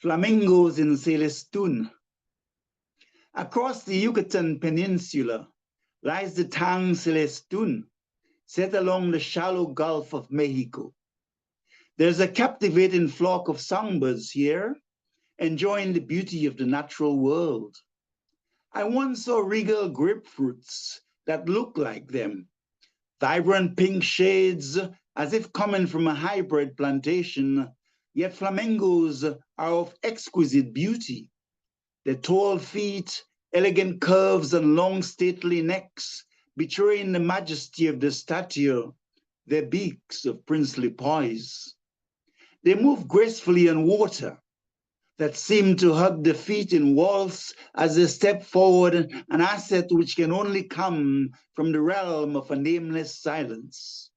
Flamingos in Celestun. Across the Yucatan Peninsula lies the town Celestun, set along the shallow Gulf of Mexico. There's a captivating flock of songbirds here, enjoying the beauty of the natural world. I once saw regal grapefruits that look like them, vibrant pink shades as if coming from a hybrid plantation, yet flamingos are of exquisite beauty. Their tall feet, elegant curves, and long stately necks betraying the majesty of the stature, their beaks of princely poise. They move gracefully on water that seem to hug the feet in waltz as they step forward, an asset which can only come from the realm of a nameless silence.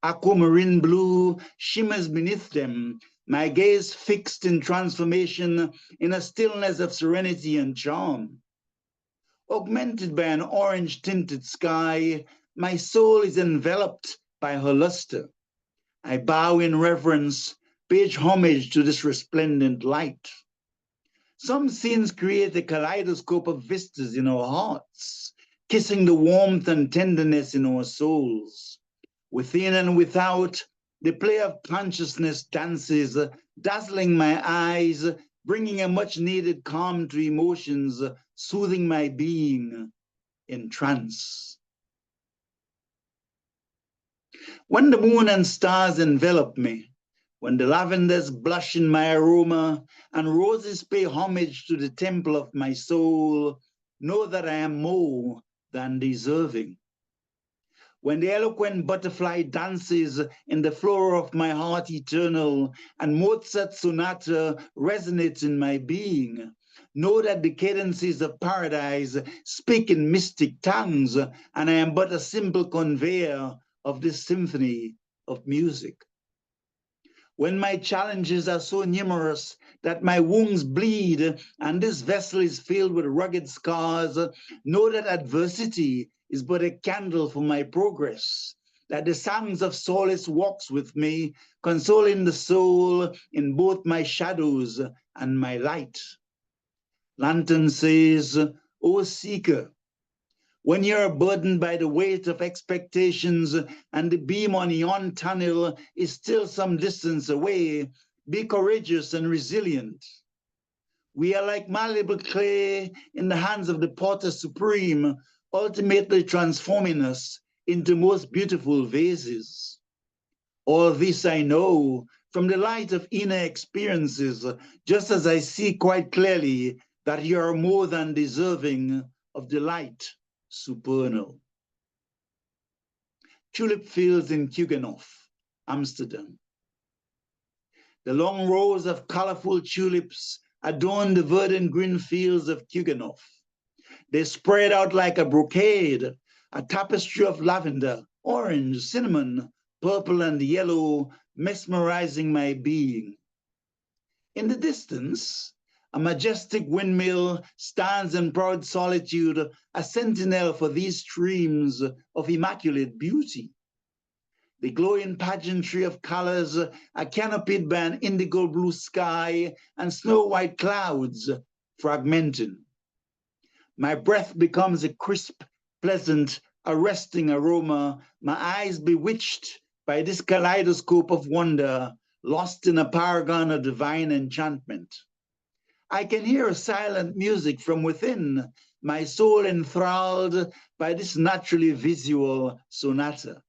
Aquamarine blue shimmers beneath them, my gaze fixed in transformation in a stillness of serenity and charm. Augmented by an orange-tinted sky, my soul is enveloped by her luster. I bow in reverence, pay homage to this resplendent light. Some scenes create a kaleidoscope of vistas in our hearts, kissing the warmth and tenderness in our souls. Within and without, the play of consciousness dances, dazzling my eyes, bringing a much-needed calm to emotions, soothing my being in trance. When the moon and stars envelop me, when the lavenders blush in my aroma and roses pay homage to the temple of my soul, know that I am more than deserving. When the eloquent butterfly dances in the flora of my heart eternal and Mozart's sonata resonates in my being, know that the cadences of paradise speak in mystic tongues, and I am but a simple conveyor of this symphony of music. When my challenges are so numerous that my wounds bleed and this vessel is filled with rugged scars, know that adversity is but a candle for my progress, that the songs of solace walks with me, consoling the soul in both my shadows and my light. Lantern says, O seeker, when you're burdened by the weight of expectations and the beam on yon tunnel is still some distance away, be courageous and resilient. We are like malleable clay in the hands of the potter supreme, ultimately transforming us into most beautiful vases. All this I know from the light of inner experiences, just as I see quite clearly that you are more than deserving of the light supernal. Tulip fields in Keukenhof, Amsterdam. The long rows of colorful tulips adorn the verdant green fields of Keukenhof. They spread out like a brocade, a tapestry of lavender, orange, cinnamon, purple, and yellow, mesmerizing my being. In the distance, a majestic windmill stands in proud solitude, a sentinel for these streams of immaculate beauty. The glowing pageantry of colors are canopied by an indigo blue sky and snow-white clouds fragmenting. My breath becomes a crisp, pleasant, arresting aroma, my eyes bewitched by this kaleidoscope of wonder, lost in a paragon of divine enchantment. I can hear silent music from within, my soul enthralled by this naturally visual sonata.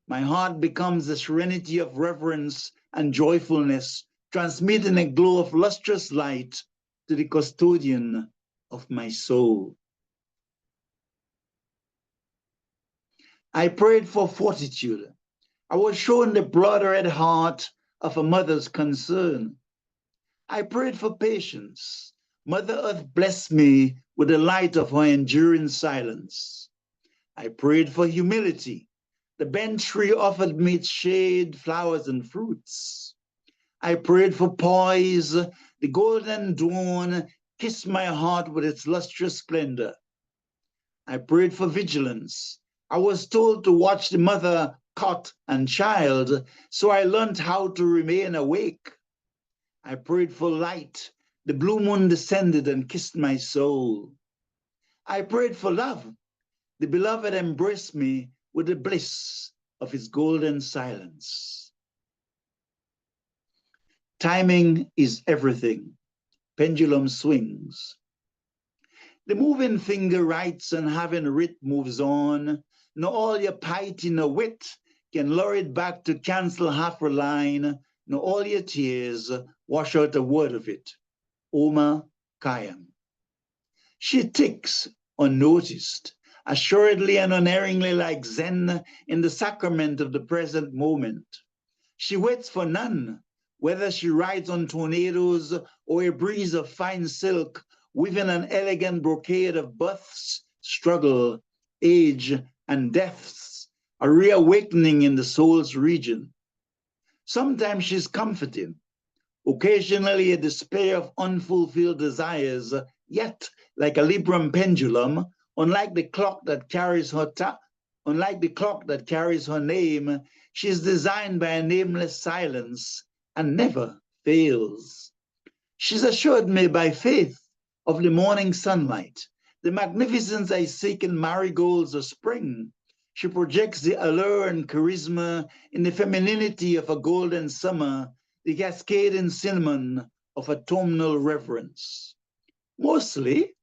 My heart becomes the serenity of reverence and joyfulness, transmitting a glow of lustrous light to the custodian of my soul. I prayed for fortitude. I was shown the blood-red heart of a mother's concern. I prayed for patience. Mother Earth blessed me with the light of her enduring silence. I prayed for humility. The bent tree offered me its shade, flowers, and fruits. I prayed for poise. The golden dawn kissed my heart with its lustrous splendor. I prayed for vigilance. I was told to watch the mother, cot, and child, so I learned how to remain awake. I prayed for light. The blue moon descended and kissed my soul. I prayed for love. The beloved embraced me with the bliss of his golden silence. Timing is everything. Pendulum swings. The moving finger writes and having writ moves on. No all your piety no wit can lure it back to cancel half a line. No all your tears wash out a word of it. Oma Khayyam. She ticks unnoticed, assuredly and unerringly like Zen in the sacrament of the present moment. She waits for none, whether she rides on tornadoes or a breeze of fine silk, weaving an elegant brocade of births, struggle, age, and deaths, a reawakening in the soul's region. Sometimes she's comforting, occasionally a despair of unfulfilled desires, yet like a Libram pendulum, unlike the clock that carries her name, she is designed by a nameless silence and never fails. She's assured me by faith of the morning sunlight, the magnificence I seek in marigolds of spring. She projects the allure and charisma in the femininity of a golden summer, the cascading cinnamon of autumnal reverence. Mostly,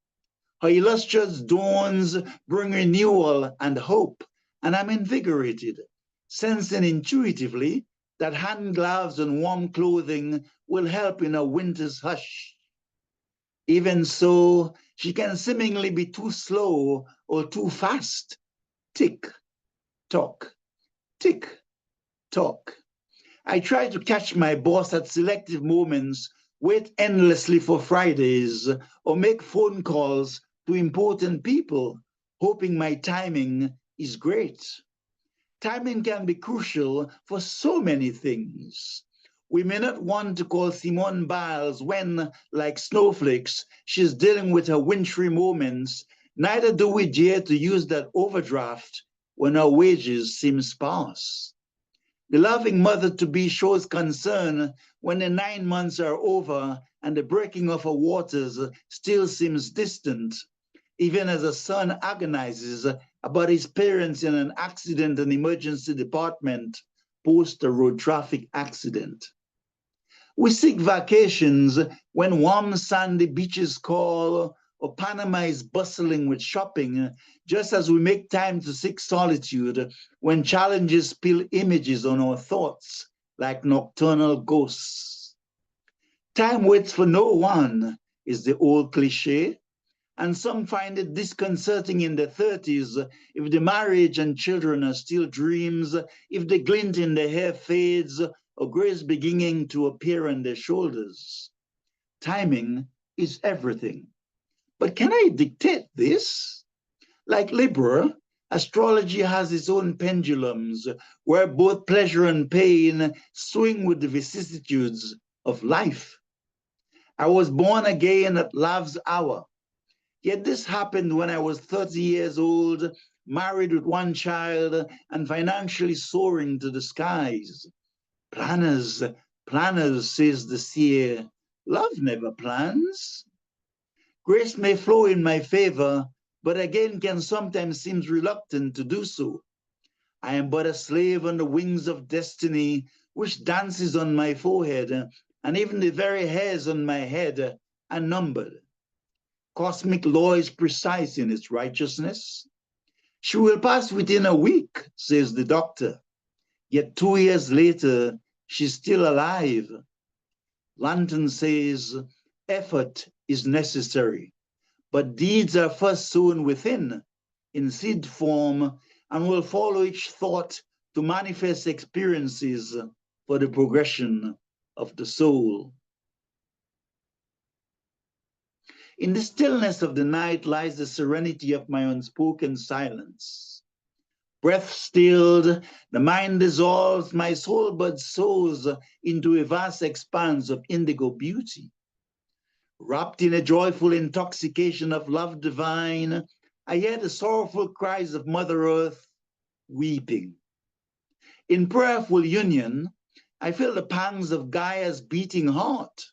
her illustrious dawns bring renewal and hope, and I'm invigorated, sensing intuitively that hand gloves and warm clothing will help in a winter's hush. Even so, she can seemingly be too slow or too fast. Tick, tock, tick, tock. I try to catch my boss at selective moments, wait endlessly for Fridays, or make phone calls to important people, hoping my timing is great. Timing can be crucial for so many things. We may not want to call Simone Biles when, like snowflakes, she's dealing with her wintry moments. Neither do we dare to use that overdraft when our wages seem sparse. The loving mother-to-be shows concern when the 9 months are over and the breaking of her waters still seems distant, even as a son agonizes about his parents in an accident and emergency department post a road traffic accident. We seek vacations when warm sandy beaches call or Panama is bustling with shopping, just as we make time to seek solitude when challenges spill images on our thoughts like nocturnal ghosts. Time waits for no one is the old cliche, and some find it disconcerting in their 30s if the marriage and children are still dreams, if the glint in their hair fades, or grace beginning to appear on their shoulders. Timing is everything. But can I dictate this? Like Libra, astrology has its own pendulums where both pleasure and pain swing with the vicissitudes of life. I was born again at love's hour. Yet this happened when I was 30 years old, married with one child, and financially soaring to the skies. Planners, planners, says the seer, love never plans. Grace may flow in my favor, but again can sometimes seem reluctant to do so. I am but a slave on the wings of destiny, which dances on my forehead, and even the very hairs on my head are numbered. Cosmic law is precise in its righteousness. She will pass within a week, says the doctor. Yet 2 years later, she's still alive. Lantern says, effort is necessary, but deeds are first sown within, in seed form, and will follow each thought to manifest experiences for the progression of the soul. In the stillness of the night lies the serenity of my unspoken silence. Breath stilled, the mind dissolves, my soul but soars into a vast expanse of indigo beauty. Wrapped in a joyful intoxication of love divine, I hear the sorrowful cries of Mother Earth weeping. In prayerful union, I feel the pangs of Gaia's beating heart,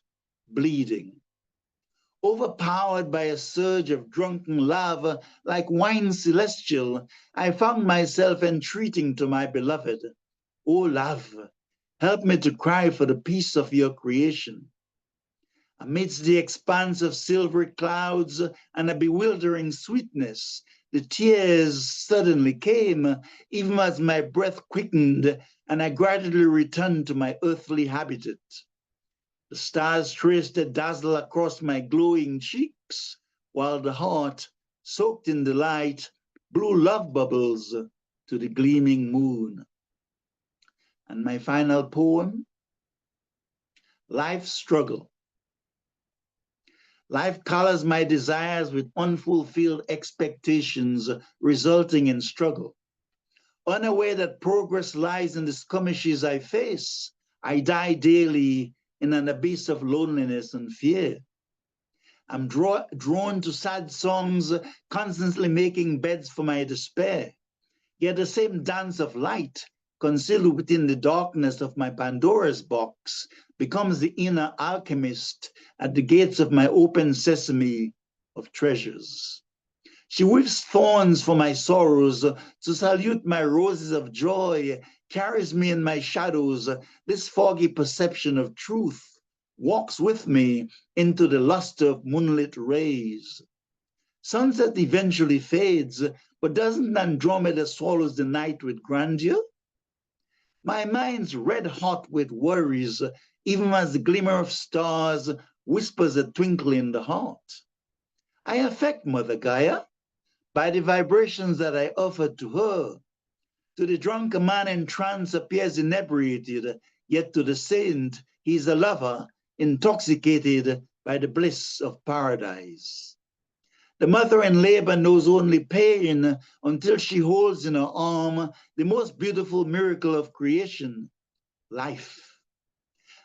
bleeding. Overpowered by a surge of drunken love, like wine celestial, I found myself entreating to my beloved, "O love, help me to cry for the peace of your creation." Amidst the expanse of silvery clouds and a bewildering sweetness, the tears suddenly came, even as my breath quickened, and I gradually returned to my earthly habitat. The stars traced a dazzle across my glowing cheeks, while the heart, soaked in the light, blew love bubbles to the gleaming moon. And my final poem, Life's Struggle. Life colors my desires with unfulfilled expectations, resulting in struggle. Unaware that progress lies in the skirmishes I face, I die daily in an abyss of loneliness and fear. I'm drawn to sad songs, constantly making beds for my despair. Yet the same dance of light, concealed within the darkness of my Pandora's box, becomes the inner alchemist at the gates of my open sesame of treasures. She weaves thorns for my sorrows to salute my roses of joy, carries me in my shadows, this foggy perception of truth, walks with me into the luster of moonlit rays. Sunset eventually fades, but doesn't Andromeda swallows the night with grandeur? My mind's red hot with worries, even as the glimmer of stars whispers a twinkle in the heart. I affect Mother Gaia by the vibrations that I offer to her. To the drunken man in trance appears inebriated, yet to the saint he's a lover, intoxicated by the bliss of paradise. The mother in labor knows only pain until she holds in her arm the most beautiful miracle of creation, life.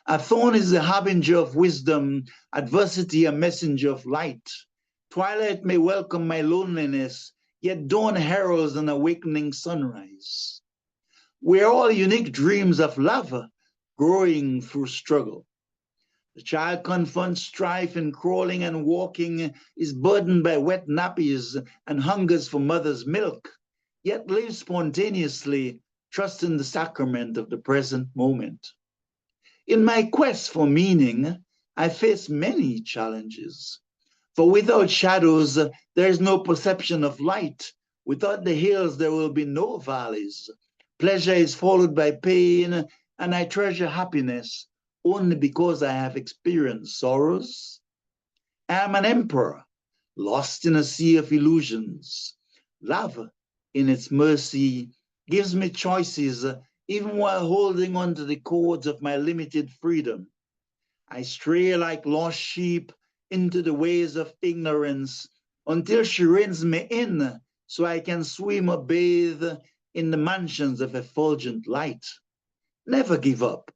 A thorn is the harbinger of wisdom, adversity a messenger of light. Twilight may welcome my loneliness, yet dawn heralds an awakening sunrise. We're all unique dreams of love, growing through struggle. The child confronts strife in crawling and walking, is burdened by wet nappies and hungers for mother's milk, yet lives spontaneously, trusting the sacrament of the present moment. In my quest for meaning, I face many challenges. For without shadows, there is no perception of light. Without the hills, there will be no valleys. Pleasure is followed by pain, and I treasure happiness only because I have experienced sorrows. I am an emperor, lost in a sea of illusions. Love, in its mercy, gives me choices, even while holding on to the cords of my limited freedom. I stray like lost sheep into the ways of ignorance until she reins me in so I can swim or bathe in the mansions of effulgent light. Never give up.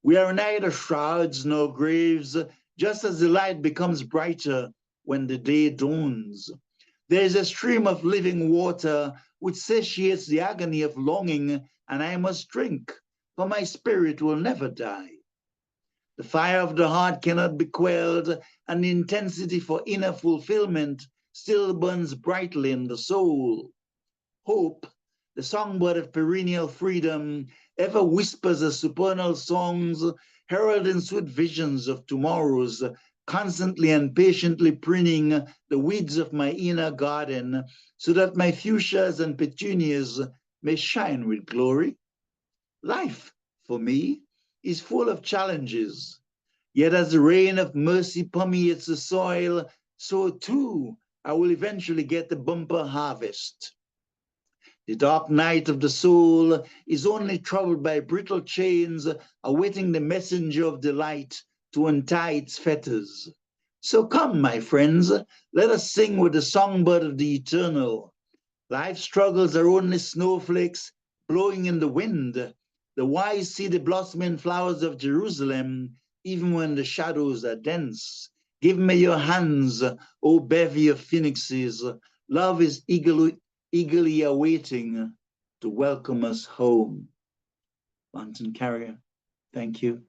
We are neither shrouds nor graves, just as the light becomes brighter when the day dawns. There is a stream of living water which satiates the agony of longing, and I must drink, for my spirit will never die. The fire of the heart cannot be quelled, and the intensity for inner fulfillment still burns brightly in the soul. Hope, the songbird of perennial freedom, ever whispers a supernal songs, heralding sweet visions of tomorrows, constantly and patiently pruning the weeds of my inner garden, so that my fuchsias and petunias may shine with glory. Life, for me, is full of challenges. Yet as the rain of mercy permeates the soil, so too I will eventually get the bumper harvest. The dark night of the soul is only troubled by brittle chains, awaiting the messenger of the light to untie its fetters. So come, my friends, let us sing with the songbird of the eternal. Life's struggles are only snowflakes blowing in the wind. The wise see the blossoming flowers of Jerusalem, even when the shadows are dense. Give me your hands, O bevy of phoenixes. Love is eagerly awaiting to welcome us home. Lantern Carrier. Thank you.